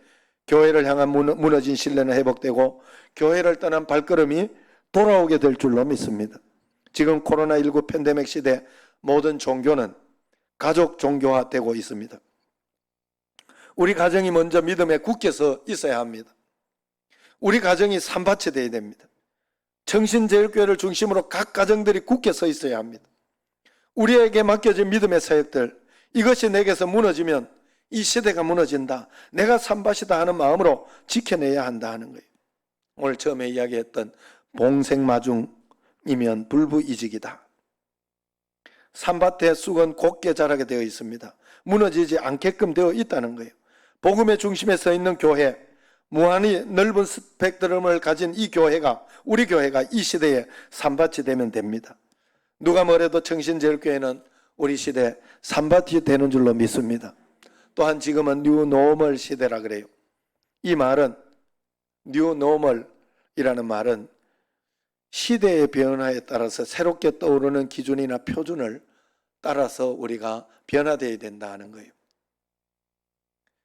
교회를 향한 무너진 신뢰는 회복되고 교회를 떠난 발걸음이 돌아오게 될 줄로 믿습니다. 지금 코로나19 팬데믹 시대 모든 종교는 가족 종교화되고 있습니다. 우리 가정이 먼저 믿음에 굳게 서 있어야 합니다. 우리 가정이 산밭이 되어야 됩니다. 청신제일교회를 중심으로 각 가정들이 굳게 서 있어야 합니다. 우리에게 맡겨진 믿음의 사역들, 이것이 내게서 무너지면 이 시대가 무너진다, 내가 산밭이다 하는 마음으로 지켜내야 한다 하는 거예요. 오늘 처음에 이야기했던 봉생마중이면 불부이직이다. 산밭의 쑥은 곧게 자라게 되어 있습니다. 무너지지 않게끔 되어 있다는 거예요. 복음의 중심에 서 있는 교회, 무한히 넓은 스펙트럼을 가진 이 교회가, 우리 교회가 이 시대에 산밭이 되면 됩니다. 누가 뭐래도 청신제일교회는 우리 시대 산밭이 되는 줄로 믿습니다. 또한 지금은 뉴노멀 시대라 그래요. 이 말은, 뉴노멀이라는 말은 시대의 변화에 따라서 새롭게 떠오르는 기준이나 표준을 따라서 우리가 변화되어야 된다 하는 거예요.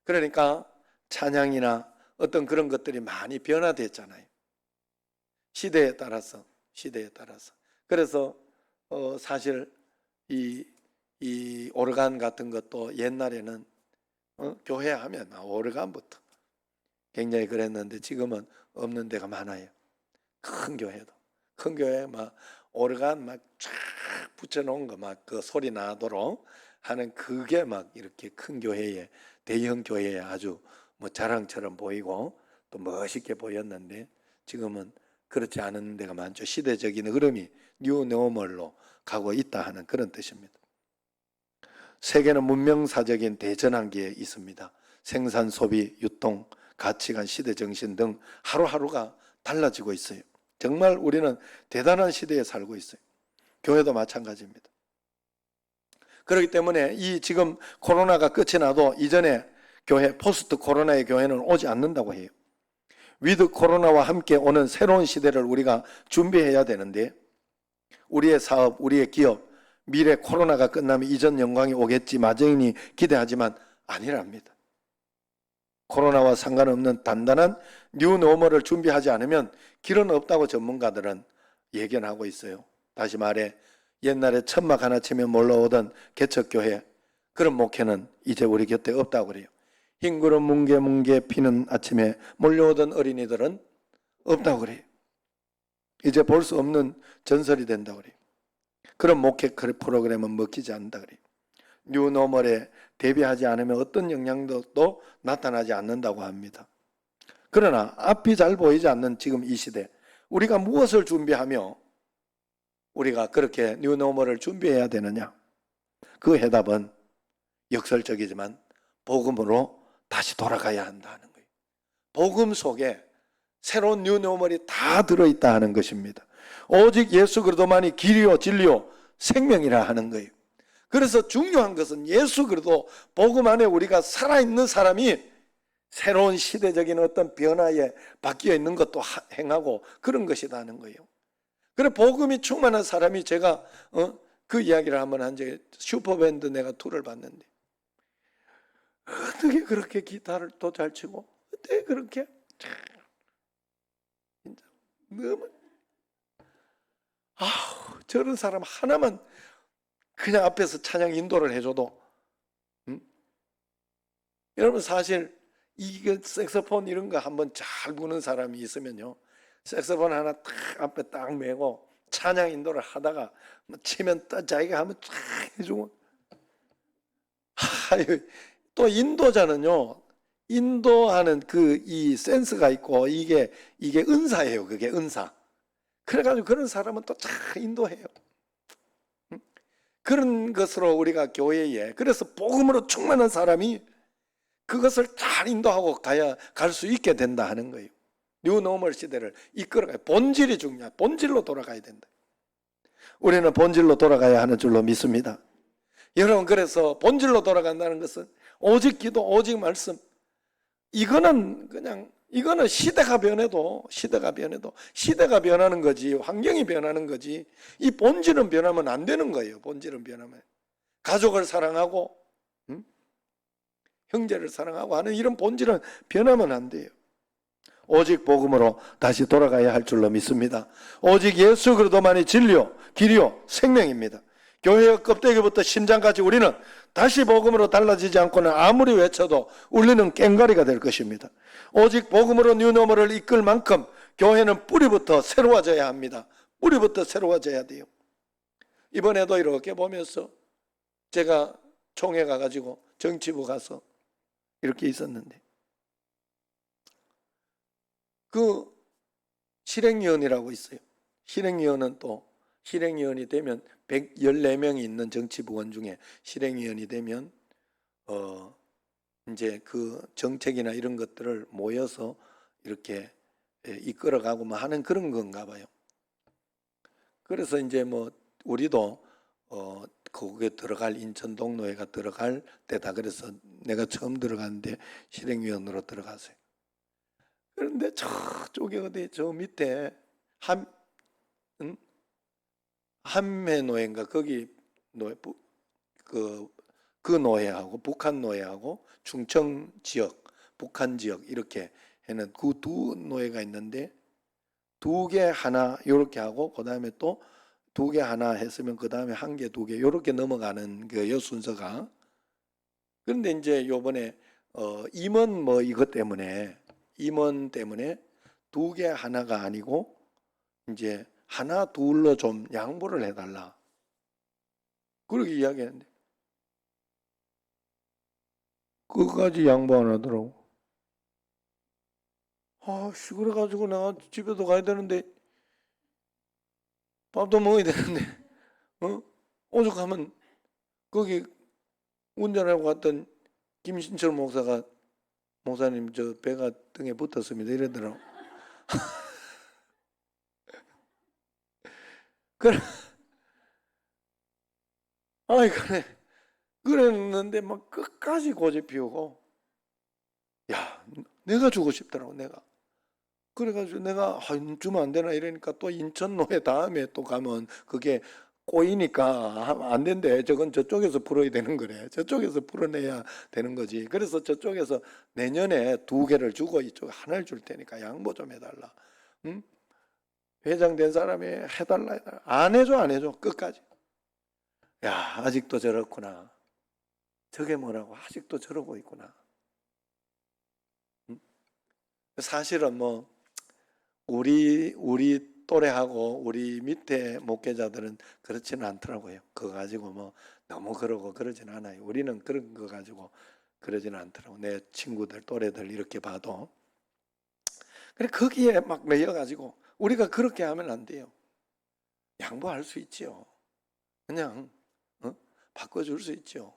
그러니까 찬양이나 어떤 그런 것들이 많이 변화됐잖아요. 시대에 따라서. 그래서 사실 이 오르간 같은 것도 옛날에는 교회 하면 오르간부터 굉장히 그랬는데 지금은 없는 데가 많아요. 큰 교회에 막 오르간 막 쫙 붙여놓은 거 막 그 소리 나도록 하는 그게 막 이렇게 큰 교회에, 대형 교회에 아주 뭐 자랑처럼 보이고 또 멋있게 보였는데 지금은 그렇지 않은 데가 많죠. 시대적인 흐름이 뉴노멀로 가고 있다 하는 그런 뜻입니다. 세계는 문명사적인 대전환기에 있습니다. 생산, 소비, 유통, 가치관, 시대 정신 등 하루하루가 달라지고 있어요. 정말 우리는 대단한 시대에 살고 있어요. 교회도 마찬가지입니다. 그렇기 때문에 이 지금 코로나가 끝이 나도 이전에 교회, 포스트 코로나의 교회는 오지 않는다고 해요. 위드 코로나와 함께 오는 새로운 시대를 우리가 준비해야 되는데 우리의 사업, 우리의 기업, 미래 코로나가 끝나면 이전 영광이 오겠지 마저인이 기대하지만 아니랍니다. 코로나와 상관없는 단단한 뉴노멀을 준비하지 않으면 길은 없다고 전문가들은 예견하고 있어요. 다시 말해 옛날에 천막 하나 치면 몰려오던 개척교회, 그런 목회는 이제 우리 곁에 없다고 그래요. 흰구름 뭉게뭉게 피는 아침에 몰려오던 어린이들은 없다고 그래요. 이제 볼 수 없는 전설이 된다고 그래요. 그런 목회 프로그램은 먹히지 않는다 그래요. 뉴노멀에 대비하지 않으면 어떤 영향도 나타나지 않는다고 합니다. 그러나 앞이 잘 보이지 않는 지금 이 시대, 우리가 무엇을 준비하며 우리가 그렇게 뉴노멀을 준비해야 되느냐? 그 해답은 역설적이지만 복음으로 다시 돌아가야 한다는 거예요. 복음 속에 새로운 뉴노멀이 다 들어있다 하는 것입니다. 오직 예수 그리스도만이 길이요 진리요 생명이라 하는 거예요. 그래서 중요한 것은 예수 그리스도 복음 안에 우리가 살아있는 사람이 새로운 시대적인 어떤 변화에 바뀌어 있는 것도 행하고 그런 것이라는 거예요. 그래 복음이 충만한 사람이, 제가 그 이야기를 한번 한 적이, 슈퍼밴드 내가 투를 봤는데 어떻게 그렇게 기타를 또 잘 치고 어떻게 그렇게 진짜 너무 저런 사람 하나만 그냥 앞에서 찬양 인도를 해줘도 여러분 사실 이게 색소폰 이런 거 한번 잘 부는 사람이 있으면요, 색소폰 하나 딱 앞에 딱 메고 찬양 인도를 하다가 치면 또 자기가 한번 쫙 해주고, 또 인도자는요, 인도하는 그 이 센스가 있고 이게 은사예요. 그게 은사. 그래가지고 그런 사람은 또 잘 인도해요. 그런 것으로 우리가 교회에, 그래서 복음으로 충만한 사람이 그것을 잘 인도하고 갈 수 있게 된다 하는 거예요. 뉴노멀 시대를 이끌어가요. 본질이 중요해요. 본질로 돌아가야 된다. 우리는 본질로 돌아가야 하는 줄로 믿습니다. 여러분, 그래서 본질로 돌아간다는 것은 오직 기도, 오직 말씀. 이거는 시대가 변해도 시대가 변하는 거지, 환경이 변하는 거지, 이 본질은 변하면 안 되는 거예요. 본질은 변하면 가족을 사랑하고 형제를 사랑하고 하는 이런 본질은 변하면 안 돼요. 오직 복음으로 다시 돌아가야 할 줄로 믿습니다. 오직 예수 그리스도만이 진리요 길이요 생명입니다. 교회의 껍데기부터 심장까지 우리는 다시 복음으로 달라지지 않고는 아무리 외쳐도 울리는 꽹과리가 될 것입니다. 오직 복음으로 뉴노멀을 이끌 만큼 교회는 뿌리부터 새로워져야 합니다. 뿌리부터 새로워져야 돼요. 이번에도 이렇게 보면서 제가 총회 가가지고 정치부 가서 이렇게 있었는데, 그 실행위원이라고 있어요. 실행위원은 또 실행위원이 되면 114명이 있는 정치부원 중에 실행위원이 되면 이제 그 정책이나 이런 것들을 모여서 이렇게 이끌어가고 뭐 하는 그런 건가 봐요. 그래서 이제 뭐 우리도 거기에 들어갈, 인천 동로회가 들어갈 때다. 그래서 내가 처음 들어갔는데 실행위원으로 들어갔어요. 그런데 저쪽에 어디 저 밑에 한매노회인가, 거기 노회, 그 노회하고 북한 노회하고 충청 지역, 북한 지역 이렇게 해는 그 두 노회가 있는데, 두 개 하나 이렇게 하고 그 다음에 또 두 개 하나 했으면 그 다음에 한 개, 두 개 이렇게 넘어가는 그 순서가. 그런데 이제 요번에 임원 뭐 이것 때문에, 임원 때문에 두 개 하나가 아니고 이제 하나 둘로 좀 양보를 해달라, 그렇게 이야기했는데 그거까지 양보 안 하더라고. 그래가지고 내가 집에도 가야 되는데 밥도 먹어야 되는데 오죽하면 거기 운전하고 갔던 김신철 목사가, 목사님 저 배가 등에 붙었습니다 이러더라고. 그래, 그랬는데 막 끝까지 고집 피우고, 야, 내가 주고 싶더라고, 내가. 그래가지고 내가 주면 안 되나 이러니까 또 인천노회 다음에 또 가면 그게 꼬이니까 하면 안 된대. 저건 저쪽에서 풀어야 되는 거래. 저쪽에서 풀어내야 되는 거지. 그래서 저쪽에서 내년에 2개를 주고 이쪽에 하나를 줄 테니까 양보 좀 해달라. 응? 회장 된 사람이 해달라. 안 해줘, 안 해줘. 끝까지. 야, 아직도 저렇구나. 저게 뭐라고 아직도 저러고 있구나. 응? 사실은 뭐 우리 또래하고 우리 밑에 목회자들은 그렇지는 않더라고요. 그거 가지고 뭐 너무 그러고 그러지는 않아요. 우리는 그런 거 가지고 그러지는 않더라고. 내 친구들 또래들 이렇게 봐도. 그래 거기에 막 매여가지고 우리가 그렇게 하면 안 돼요. 양보할 수 있지요. 그냥 바꿔줄 수 있죠.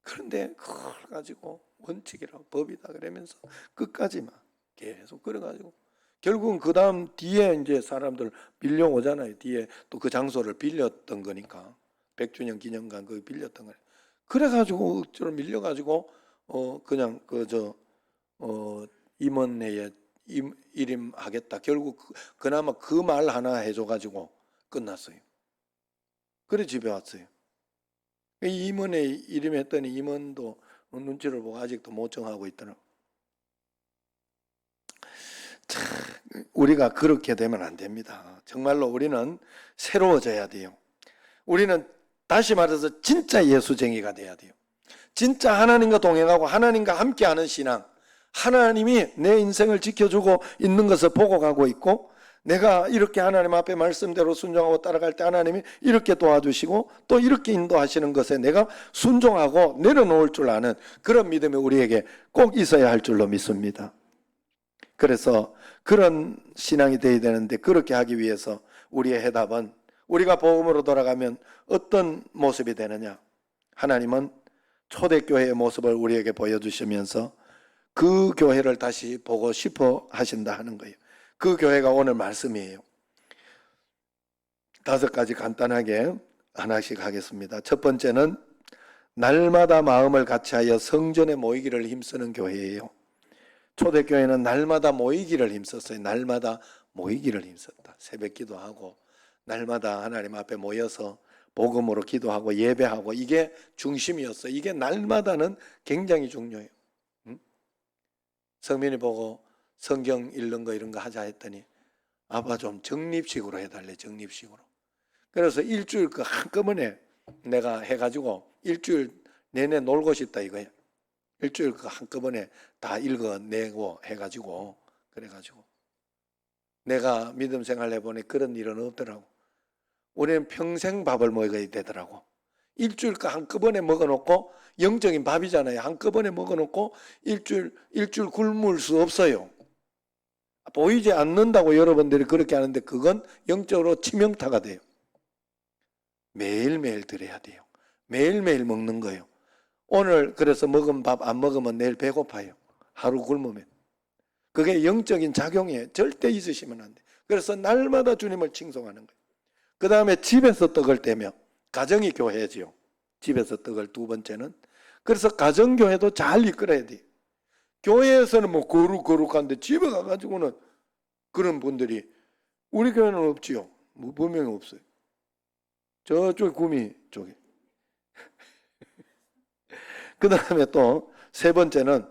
그런데 그걸 가지고 원칙이라고 법이다 그러면서 끝까지만 계속 그래가지고 결국은 그 다음 뒤에 이제 사람들 밀려오잖아요. 뒤에 또 그 장소를 빌렸던 거니까 100주년 기념관 거기 빌렸던 거예요. 그래가지고 억지로 밀려가지고 그냥 임원회에 일임하겠다. 결국 그나마 그 말 하나 해줘가지고 끝났어요. 그래 집에 왔어요. 이 임원회 일임했더니 임원도 눈치를 보고 아직도 못 정하고 있더라고. 참, 우리가 그렇게 되면 안 됩니다. 정말로 우리는 새로워져야 돼요. 우리는 다시 말해서 진짜 예수쟁이가 돼야 돼요. 진짜 하나님과 동행하고 하나님과 함께하는 신앙. 하나님이 내 인생을 지켜주고 있는 것을 보고 가고 있고 내가 이렇게 하나님 앞에 말씀대로 순종하고 따라갈 때 하나님이 이렇게 도와주시고 또 이렇게 인도하시는 것에 내가 순종하고 내려놓을 줄 아는 그런 믿음이 우리에게 꼭 있어야 할 줄로 믿습니다. 그래서 그런 신앙이 되어야 되는데 그렇게 하기 위해서 우리의 해답은 우리가 복음으로 돌아가면 어떤 모습이 되느냐? 하나님은 초대교회의 모습을 우리에게 보여주시면서 그 교회를 다시 보고 싶어 하신다 하는 거예요. 그 교회가 오늘 말씀이에요. 5가지 간단하게 하나씩 하겠습니다. 첫 번째는 날마다 마음을 같이하여 성전에 모이기를 힘쓰는 교회예요. 초대교회는 날마다 모이기를 힘썼어요. 날마다 모이기를 힘썼다. 새벽 기도하고 날마다 하나님 앞에 모여서 복음으로 기도하고 예배하고 이게 중심이었어요. 이게 날마다는 굉장히 중요해요. 성민이 보고 성경 읽는 거 이런 거 하자 했더니 아빠 좀 정립식으로 해달래. 정립식으로. 그래서 일주일 그 한꺼번에 내가 해가지고 일주일 내내 놀고 싶다 이거야. 일주일 그 한꺼번에 다 읽어내고 해가지고 그래가지고 내가 믿음 생활 해보니 그런 일은 없더라고. 우리는 평생 밥을 먹어야 되더라고. 일주일 그 한꺼번에 먹어놓고 영적인 밥이잖아요. 한꺼번에 먹어놓고 일주일 굶을 수 없어요. 보이지 않는다고 여러분들이 그렇게 하는데 그건 영적으로 치명타가 돼요. 매일매일 드려야 돼요. 매일매일 먹는 거예요. 오늘 그래서 먹은 밥 안 먹으면 내일 배고파요. 하루 굶으면. 그게 영적인 작용이에요. 절대 잊으시면 안 돼요. 그래서 날마다 주님을 칭송하는 거예요. 그 다음에 집에서 떡을 떼며 가정이 교회지요. 집에서 떡을 2번째는. 그래서 가정교회도 잘 이끌어야 돼요. 교회에서는 뭐 거룩한데 집에 가가지고는 그런 분들이 우리 교회는 없지요. 뭐 분명히 없어요. 저쪽 구미 쪽에. 그 다음에 또 3번째는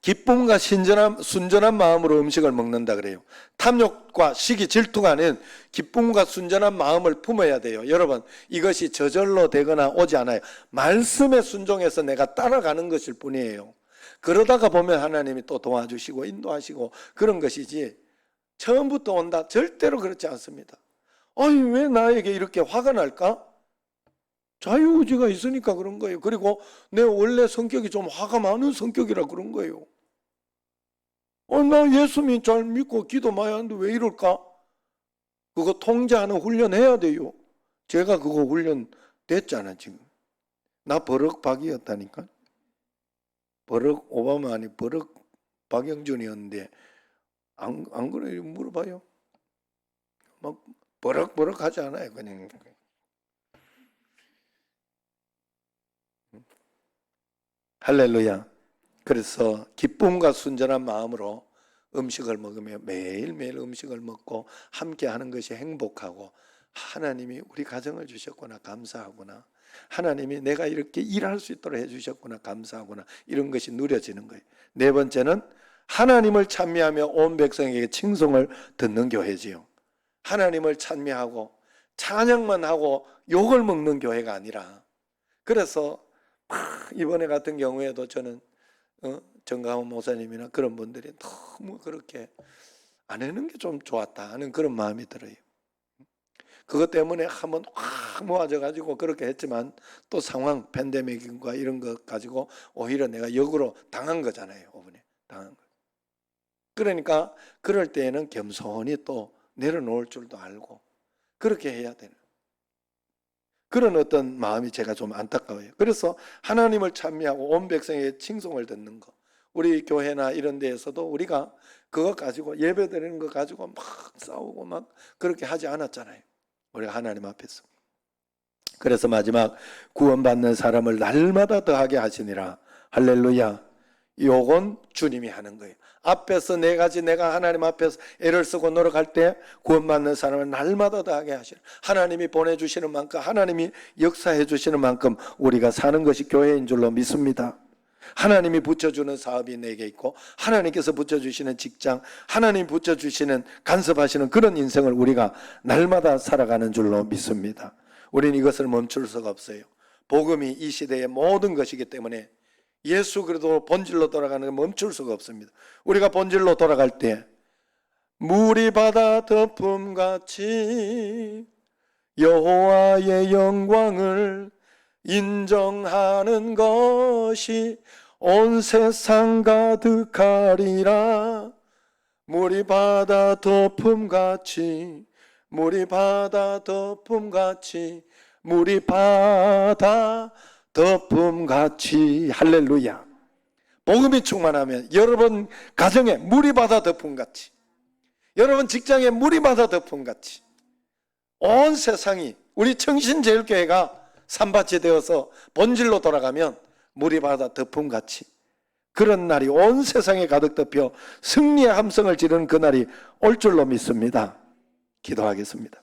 기쁨과 순전한 마음으로 음식을 먹는다 그래요. 탐욕과 시기, 질투가 아닌 기쁨과 순전한 마음을 품어야 돼요. 여러분 이것이 저절로 되거나 오지 않아요. 말씀에 순종해서 내가 따라가는 것일 뿐이에요. 그러다가 보면 하나님이 또 도와주시고 인도하시고 그런 것이지 처음부터 온다? 절대로 그렇지 않습니다. 아니 왜 나에게 이렇게 화가 날까? 자유의지가 있으니까 그런 거예요. 그리고 내 원래 성격이 좀 화가 많은 성격이라 그런 거예요. 나 예수님 잘 믿고 기도 많이 하는데 왜 이럴까? 그거 통제하는 훈련 해야 돼요. 제가 그거 훈련 됐잖아 지금. 나 버럭 박이었다니까. 버럭 오바마 아니 버럭 박영준이었는데 안 그래요? 물어봐요. 막 버럭버럭 하지 않아요. 그냥. 할렐루야. 그래서 기쁨과 순전한 마음으로 음식을 먹으며 매일매일 음식을 먹고 함께 하는 것이 행복하고 하나님이 우리 가정을 주셨구나 감사하구나, 하나님이 내가 이렇게 일할 수 있도록 해주셨구나 감사하구나, 이런 것이 누려지는 거예요. 네 번째는 하나님을 찬미하며 온 백성에게 칭송을 듣는 교회지요. 하나님을 찬미하고 찬양만 하고 욕을 먹는 교회가 아니라, 그래서 이번에 같은 경우에도 저는 정강훈 목사님이나 그런 분들이 너무 그렇게 안 하는 게 좀 좋았다 하는 그런 마음이 들어요. 그것 때문에 한번 확 모아져가지고 그렇게 했지만 또 상황 팬데믹과 이런 것 가지고 오히려 내가 역으로 당한 거잖아요. 이번에 당한 거. 그러니까 그럴 때에는 겸손히 또 내려놓을 줄도 알고 그렇게 해야 되는 그런 어떤 마음이 제가 좀 안타까워요. 그래서 하나님을 찬미하고 온 백성의 칭송을 듣는 거, 우리 교회나 이런 데에서도 우리가 그거 가지고 예배 드리는 거 가지고 막 싸우고 막 그렇게 하지 않았잖아요. 우리가 하나님 앞에서. 그래서 마지막 구원받는 사람을 날마다 더하게 하시니라. 할렐루야. 요건 주님이 하는 거예요. 앞에서 네 가지 내가 하나님 앞에서 애를 쓰고 노력할 때 구원받는 사람을 날마다 더하게 하시는, 하나님이 보내주시는 만큼, 하나님이 역사해 주시는 만큼 우리가 사는 것이 교회인 줄로 믿습니다. 하나님이 붙여주는 사업이 내게 있고, 하나님께서 붙여주시는 직장, 하나님이 붙여주시는 간섭하시는 그런 인생을 우리가 날마다 살아가는 줄로 믿습니다. 우리는 이것을 멈출 수가 없어요. 복음이 이 시대의 모든 것이기 때문에 예수 그리스도 본질로 돌아가는 건 멈출 수가 없습니다. 우리가 본질로 돌아갈 때 물이 바다 덮음같이 여호와의 영광을 인정하는 것이 온 세상 가득하리라. 물이 바다 덮음같이, 물이 바다 덮음같이, 물이 바다 덮음같이. 할렐루야. 복음이 충만하면 여러분 가정에 물이 바다 덮음같이, 여러분 직장에 물이 바다 덮음같이 온 세상이, 우리 청신제일교회가 산밭이 되어서 본질로 돌아가면 물이 바다 덮음같이, 그런 날이 온 세상에 가득 덮여 승리의 함성을 지르는 그날이 올 줄로 믿습니다. 기도하겠습니다.